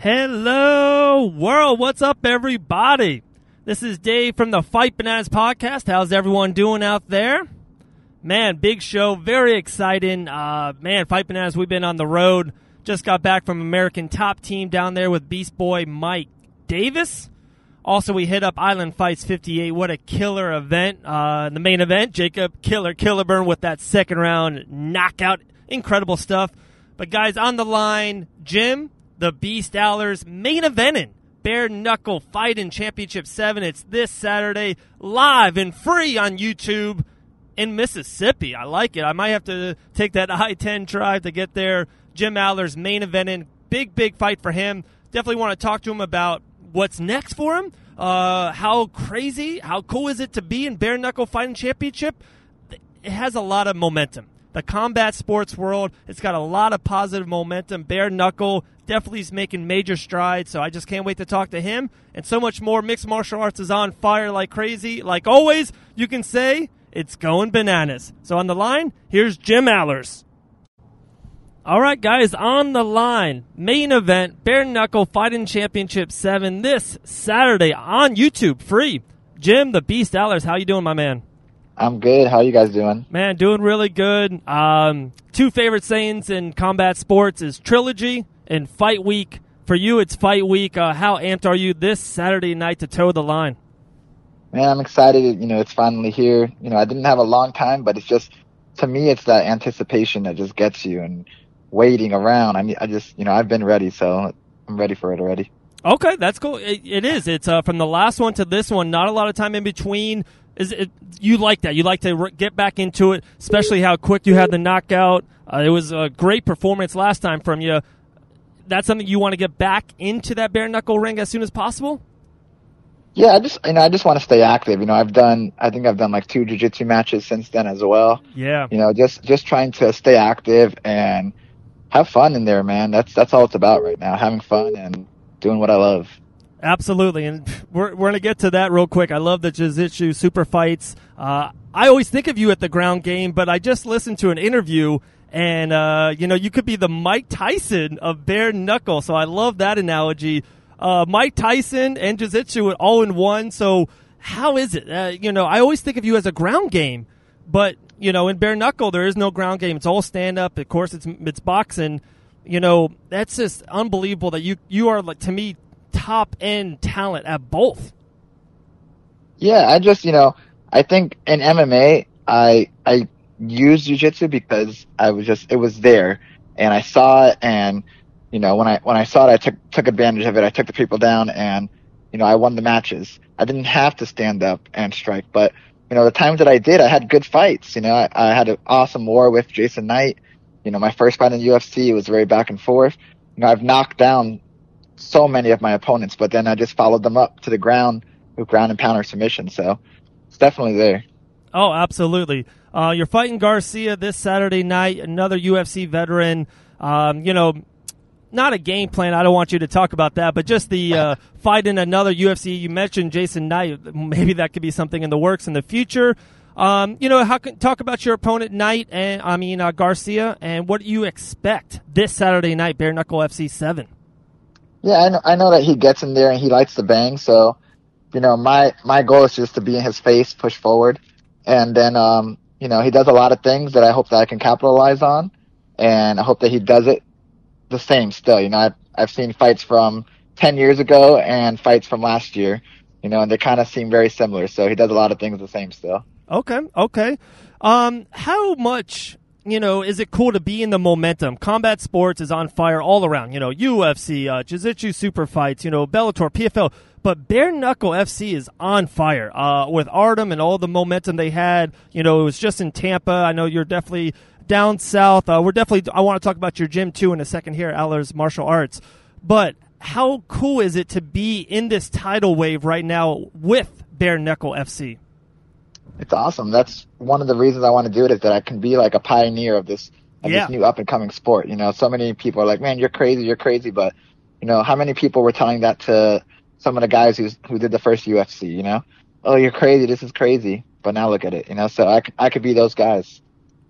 Hello, world. What's up, everybody? This is Dave from the Fight Bananas podcast. How's everyone doing out there? Man, big show. Very exciting. Fight Bananas, we've been on the road. Just got back from American Top Team down there with Beast Boy Mike Davis. Also, we hit up Island Fights 58. What a killer event. The main event, Jacob Killerburn with that second round knockout. Incredible stuff. But guys, on the line, Jim, the Beast Alers, main eventing Bare Knuckle Fighting Championship 7. It's this Saturday, live and free on YouTube in Mississippi. I like it. I might have to take that I-10 drive to get there. Jim Alers, main eventing. Big fight for him. Definitely want to talk to him about what's next for him. How cool is it to be in Bare Knuckle Fighting Championship? It has a lot of momentum. The combat sports world, it's got a lot of positive momentum. Bare Knuckle definitely is making major strides, so I just can't wait to talk to him. And so much more. Mixed martial arts is on fire like crazy. Like always, you can say it's going bananas. So on the line, here's Jim Alers. All right, guys, on the line, main event, Bare Knuckle Fighting Championship 7 this Saturday on YouTube, free. Jim, the Beast Alers, how you doing, my man? I'm good. How are you guys doing? Man, doing really good. Two favorite sayings in combat sports is trilogy and fight week. For you, it's fight week. How amped are you this Saturday night to toe the line? Man, I'm excited. It's finally here. I didn't have a long time, but it's just, to me, it's that anticipation that just gets you and waiting around. I've been ready, so I'm ready for it already. Okay, that's cool. It is. It's from the last one to this one, not a lot of time in between. You like that? You like to get back into it, especially how quick you had the knockout. It was a great performance last time from you. That's something you want to get back into that bare knuckle ring as soon as possible? Yeah, I just want to stay active. I think I've done like 2 jiu-jitsu matches since then as well. Yeah. Just trying to stay active and have fun in there, man. That's all it's about right now, having fun and doing what I love. Absolutely, and we're going to get to that real quick. I love the Jiu-Jitsu SuperFights. I always think of you at the ground game, but I just listened to an interview, and you could be the Mike Tyson of bare knuckle, so I love that analogy. Mike Tyson and Jiu-Jitsu all in one, so how is it? I always think of you as a ground game, but, in bare knuckle, there is no ground game. It's all stand-up. Of course, it's boxing. That's just unbelievable that you are, like, to me, top-end talent at both. Yeah, I think in MMA, I used jiu-jitsu because it was there, and I saw it, and, when I saw it, I took advantage of it. I took the people down, and, I won the matches. I didn't have to stand up and strike, but, the times that I did, I had good fights. I had an awesome war with Jason Knight. My first fight in the UFC was very back and forth. I've knocked down so many of my opponents, but then I just followed them up to the ground with ground and pounder submission. So it's definitely there. Oh, absolutely. You're fighting Garcia this Saturday night, another UFC veteran. Not a game plan. I don't want you to talk about that, but just the fight in another UFC. You mentioned Jason Knight. Maybe that could be something in the works in the future. Talk about your opponent Knight and Garcia, and what do you expect this Saturday night, Bare Knuckle FC 7? Yeah, I know that he gets in there and he likes to bang. So, my goal is just to be in his face, push forward. And then, he does a lot of things that I hope that I can capitalize on. And I hope that he does it the same still. I've seen fights from 10 years ago and fights from last year, and they kind of seem very similar. So he does a lot of things the same still. Okay. How much... is it cool to be in the momentum? Combat sports is on fire all around. UFC, Jiu-Jitsu SuperFights, Bellator, PFL. But Bare Knuckle FC is on fire with Artem and all the momentum they had. It was just in Tampa. I know you're definitely down south. I want to talk about your gym, too, in a second here, Alers Martial Arts. But how cool is it to be in this tidal wave right now with Bare Knuckle FC? It's awesome. That's one of the reasons I want to do it, is that I can be like a pioneer of this new up and coming sport. So many people are like, man, you're crazy. But, how many people were telling that to some of the guys who did the first UFC, Oh, you're crazy. This is crazy. But now look at it, So I could be those guys.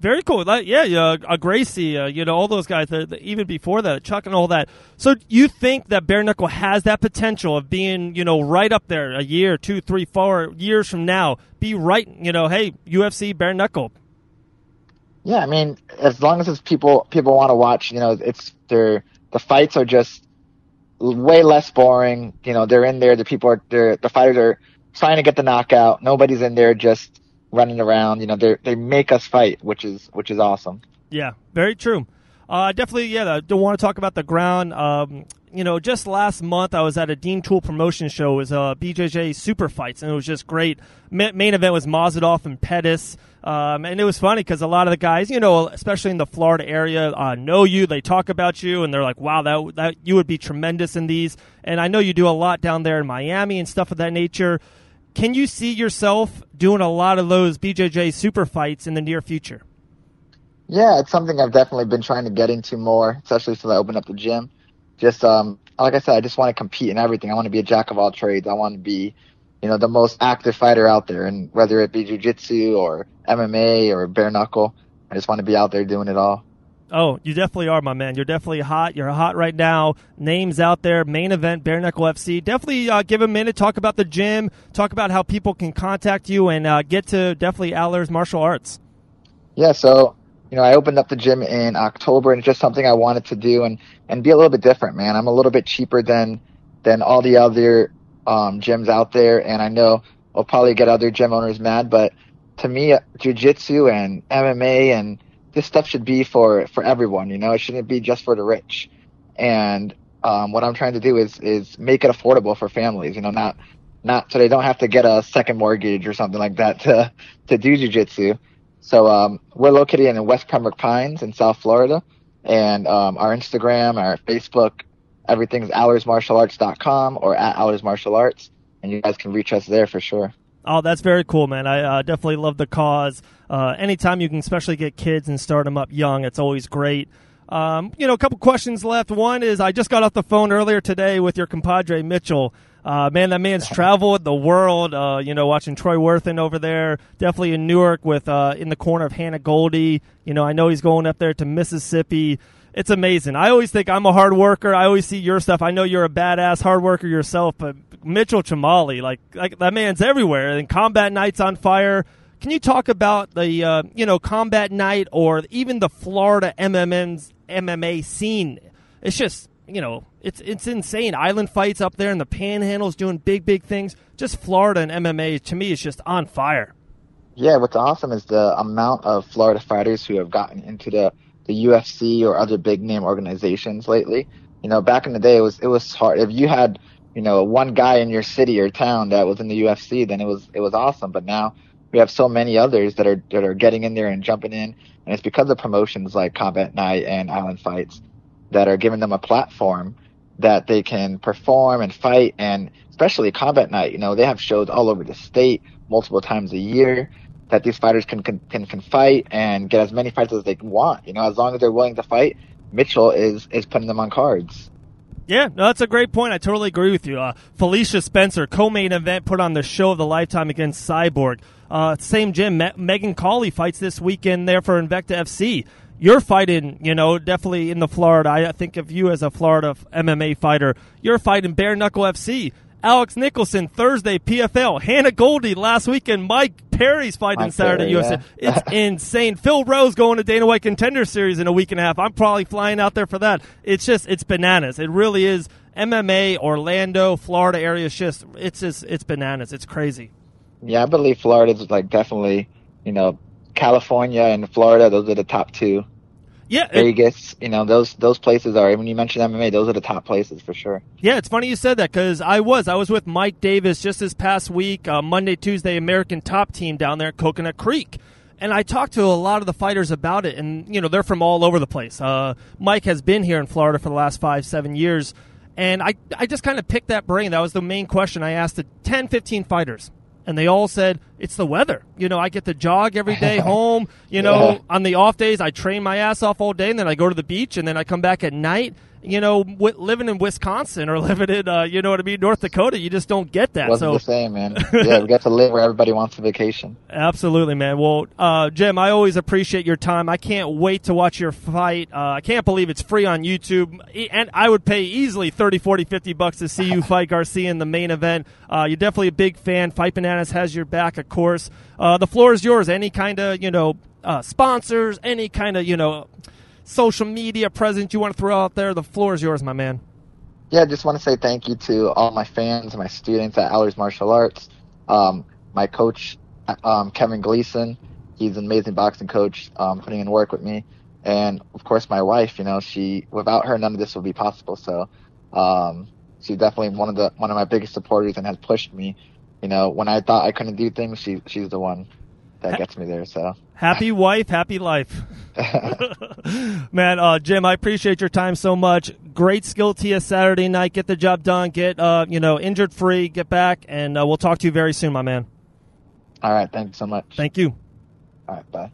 Very cool. A Gracie, all those guys, even before that, Chuck and all that. So you think that Bare Knuckle has that potential of being, right up there a year, 2, 3, 4 years from now, be right, hey, UFC, Bare Knuckle. Yeah, I mean, as long as it's people want to watch, the fights are just way less boring. They're in there. The fighters are trying to get the knockout. Nobody's in there just running around. They make us fight, which is awesome. Yeah, very true. Definitely, I don't want to talk about the ground. Just last month I was at a Dean Tool promotion show. It was BJJ SuperFights, and it was just great. Main event was Mazadov and Pettis. And it was funny because a lot of the guys, especially in the Florida area, know you. They talk about you, and they're like, wow, that you would be tremendous in these. And I know you do a lot down there in Miami and stuff of that nature. Can you see yourself doing a lot of those BJJ SuperFights in the near future? Yeah, it's something I've definitely been trying to get into more, especially since I opened up the gym. Just like I said, I just want to compete in everything. I want to be a jack of all trades. I want to be, the most active fighter out there, and whether it be jiu-jitsu or MMA or bare knuckle, I just want to be out there doing it all. Oh, you definitely are, my man. You're definitely hot. You're hot right now. Names out there. Main event, Bare Knuckle FC. Definitely give a minute. Talk about the gym. Talk about how people can contact you and get to definitely Alers Martial Arts. Yeah, so I opened up the gym in October, and it's just something I wanted to do and be a little bit different, man. I'm a little bit cheaper than all the other gyms out there, and I know I'll probably get other gym owners mad, but to me, jiu-jitsu and MMA and this stuff should be for everyone. It shouldn't be just for the rich. And what I'm trying to do is make it affordable for families. Not so they don't have to get a second mortgage or something like that to do jiu-jitsu. So we're located in West Pembroke Pines in South Florida, and our Instagram, our Facebook, everything's AlersMartialArts.com or at AlersMartialArts, and you guys can reach us there for sure. Oh, that's very cool, man. I definitely love the cause. Anytime you can especially get kids and start them up young, it's always great. A couple questions left. One is I just got off the phone earlier today with your compadre, Mitchell. Man, that man's traveled the world, watching Troy Worthen over there. Definitely in Newark with in the corner of Hannah Goldie. I know he's going up there to Mississippi. It's amazing. I always think I'm a hard worker. I always see your stuff. I know you're a badass hard worker yourself, but Mitchell Chamali, like that man's everywhere. And Combat Night's on fire. Can you talk about the Combat Night or even the Florida MMA scene? It's just it's insane. Island fights up there in the Panhandle's doing big things. Just Florida and MMA to me is just on fire. Yeah, what's awesome is the amount of Florida fighters who have gotten into the UFC or other big name organizations lately. Back in the day, it was hard. If you had, one guy in your city or town that was in the UFC, then it was awesome. But now we have so many others that are getting in there and jumping in, and it's because of promotions like Combat Night and Island Fights that are giving them a platform that they can perform and fight. And especially Combat Night, they have shows all over the state multiple times a year that these fighters can fight and get as many fights as they want. As long as they're willing to fight, Mitchell is putting them on cards. Yeah, no, that's a great point. I totally agree with you. Felicia Spencer, co-main event, put on the show of the lifetime against Cyborg. Same gym, Megan Cawley fights this weekend there for Invicta FC. You're fighting, definitely in the Florida. I think of you as a Florida MMA fighter. You're fighting Bare Knuckle FC. Alex Nicholson, Thursday, PFL. Hannah Goldie, last weekend. Mike Perry's fighting Saturday, USA. Yeah. It's insane. Phil Rose going to Dana White Contender Series in a week and a half. I'm probably flying out there for that. It's bananas. It really is. MMA, Orlando, Florida area it's bananas. It's crazy. Yeah, I believe Florida's definitely, California and Florida, those are the top two. Yeah, Vegas, those places are, when you mention MMA, those are the top places for sure. Yeah, it's funny you said that because I was with Mike Davis just this past week, Monday, Tuesday, American Top Team down there at Coconut Creek. And I talked to a lot of the fighters about it, and, they're from all over the place. Mike has been here in Florida for the last 5-7 years, and I just kind of picked that brain. That was the main question I asked the 10, 15 fighters. And they all said, it's the weather. I get to jog every day home. On the off days, I train my ass off all day, and then I go to the beach, and then I come back at night. living in Wisconsin or living in, North Dakota. You just don't get that. Wasn't the same, man. Yeah, we got to live where everybody wants a vacation. Absolutely, man. Well, Jim, I always appreciate your time. I can't wait to watch your fight. I can't believe it's free on YouTube. And I would pay easily $30, $40, $50 to see you fight Garcia in the main event. You're definitely a big fan. Fight Bananas has your back, of course. The floor is yours. Any kind of, sponsors, any kind of, social media presence you want to throw out there, the floor is yours, my man. Yeah, I just want to say thank you to all my fans and my students at Alers Martial Arts. My coach, Kevin Gleason, he's an amazing boxing coach, putting in work with me. And, of course, my wife, without her, none of this would be possible. So she's definitely one of my biggest supporters and has pushed me. When I thought I couldn't do things, she's the one that gets me there. So happy wife, happy life. Man, Jim, I appreciate your time so much. Great skill to you Saturday night. Get the job done. Get injured free. Get back, and we'll talk to you very soon, my man. All right, thanks so much. Thank you. All right, bye.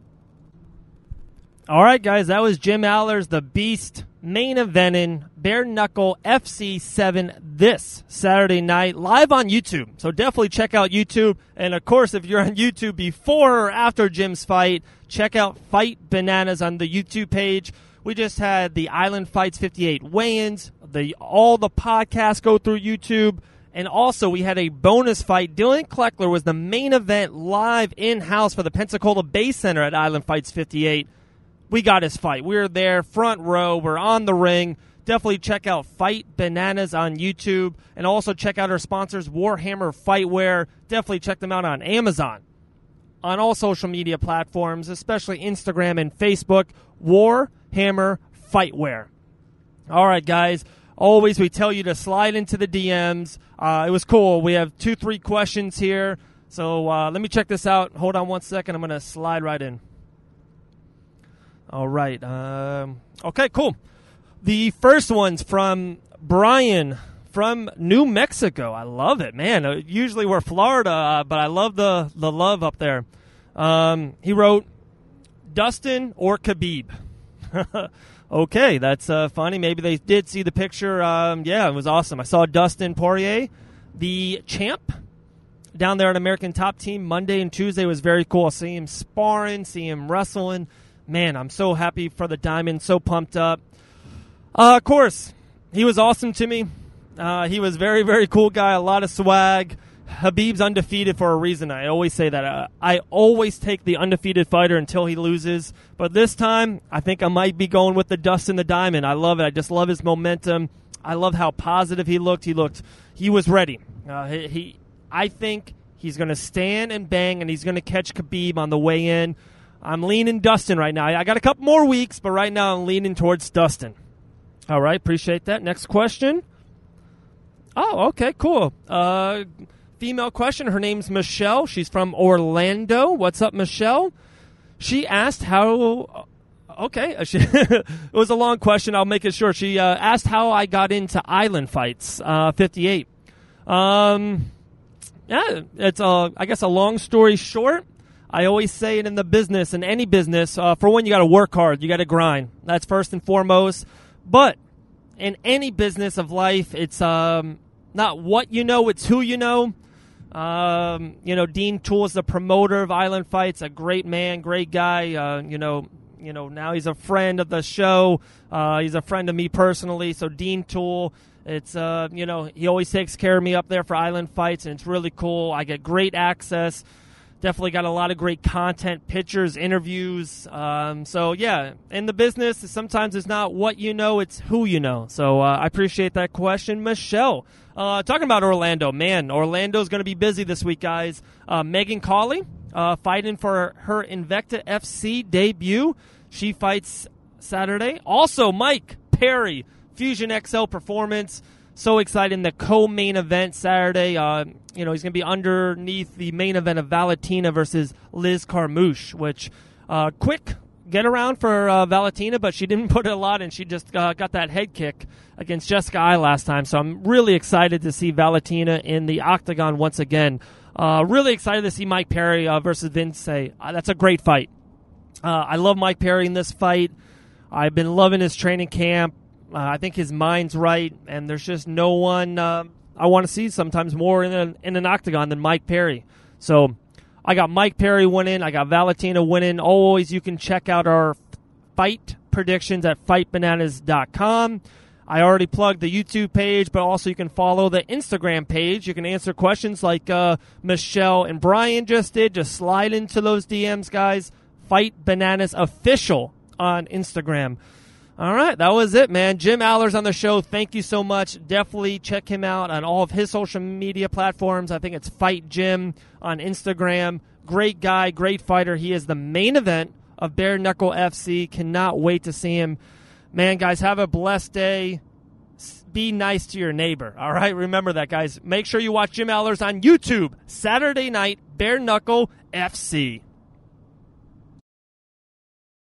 All right, guys, that was Jim Alers, the Beast, main eventing Bare Knuckle FC 7 this Saturday night, live on YouTube. So definitely check out YouTube. And, of course, if you're on YouTube before or after Jim's fight, check out Fight Bananas on the YouTube page. We just had the Island Fights 58 weigh-ins. All the podcasts go through YouTube. And also, we had a bonus fight. Dylan Kleckler was the main event live in-house for the Pensacola Bay Center at Island Fights 58. We got his fight. We're there, front row. We're on the ring. Definitely check out Fight Bananas on YouTube. And also check out our sponsors, Warhammer Fightwear. Definitely check them out on Amazon. On all social media platforms, especially Instagram and Facebook, Warhammer Fightwear. All right, guys. Always, we tell you to slide into the DMs. It was cool. We have 2-3 questions here. So let me check this out. Hold on one second. I'm going to slide right in. All right. Okay, cool. The first one's from Brian from New Mexico. I love it, man. Usually we're Florida, but I love the love up there. He wrote, Dustin or Khabib? Okay, that's funny. Maybe they did see the picture. Yeah, it was awesome. I saw Dustin Poirier, the champ, down there at American Top Team Monday and Tuesday. Was very cool. See him sparring, see him wrestling. Man, I'm so happy for the Diamond, so pumped up. Of course, he was awesome to me. He was very, very cool guy, a lot of swag. Khabib's undefeated for a reason. I always say that. I always take the undefeated fighter until he loses. But this time, I think I might be going with the Dustin the Diamond. I love it. I just love his momentum. I love how positive he looked. He was ready. I think he's going to stand and bang, and he's going to catch Khabib on the way in. I'm leaning Dustin right now. I got a couple more weeks, but right now I'm leaning towards Dustin. All right, appreciate that. Next question. Oh, okay, cool. Female question. Her name's Michelle. She's from Orlando. What's up, Michelle? She asked how... Okay, it was a long question. I'll make it short. She asked how I got into Island Fights 58. Yeah, it's, I guess, a long story short. I always say it in the business, in any business, for one, you got to work hard. You got to grind. That's first and foremost. But in any business of life, it's not what you know, it's who you know. Dean Toole is the promoter of Island Fights, a great man, great guy. Now he's a friend of the show. He's a friend of me personally. So Dean Toole, it's, he always takes care of me up there for Island Fights, and it's really cool. I get great access. Definitely got a lot of great content, pictures, interviews. So, yeah, in the business, sometimes it's not what you know, it's who you know. So I appreciate that question. Michelle, talking about Orlando, man, Orlando's going to be busy this week, guys. Megan Cawley fighting for her Invicta FC debut. She fights Saturday. Also, Mike Perry, Fusion XL Performance. So excited in the co-main event Saturday. He's going to be underneath the main event of Valentina versus Liz Carmouche, which quick get around for Valentina, but she didn't put a lot in. She just got that head kick against Jessica Ai last time. So I'm really excited to see Valentina in the octagon once again. Really excited to see Mike Perry versus Vince. That's a great fight. I love Mike Perry in this fight. I've been loving his training camp. I think his mind's right, and there's just no one I want to see sometimes more in an octagon than Mike Perry. So I got Mike Perry winning. I got Valentina winning. Always, you can check out our fight predictions at fightbananas.com. I already plugged the YouTube page, but also you can follow the Instagram page. You can answer questions like Michelle and Brian just did. Just slide into those DMs, guys. Fight Bananas Official on Instagram. All right, that was it, man. Jim Alers on the show. Thank you so much. Definitely check him out on all of his social media platforms. I think it's Fight Jim on Instagram. Great guy, great fighter. He is the main event of Bare Knuckle FC. Cannot wait to see him. Man, guys, have a blessed day. Be nice to your neighbor, all right? Remember that, guys. Make sure you watch Jim Alers on YouTube Saturday night, Bare Knuckle FC.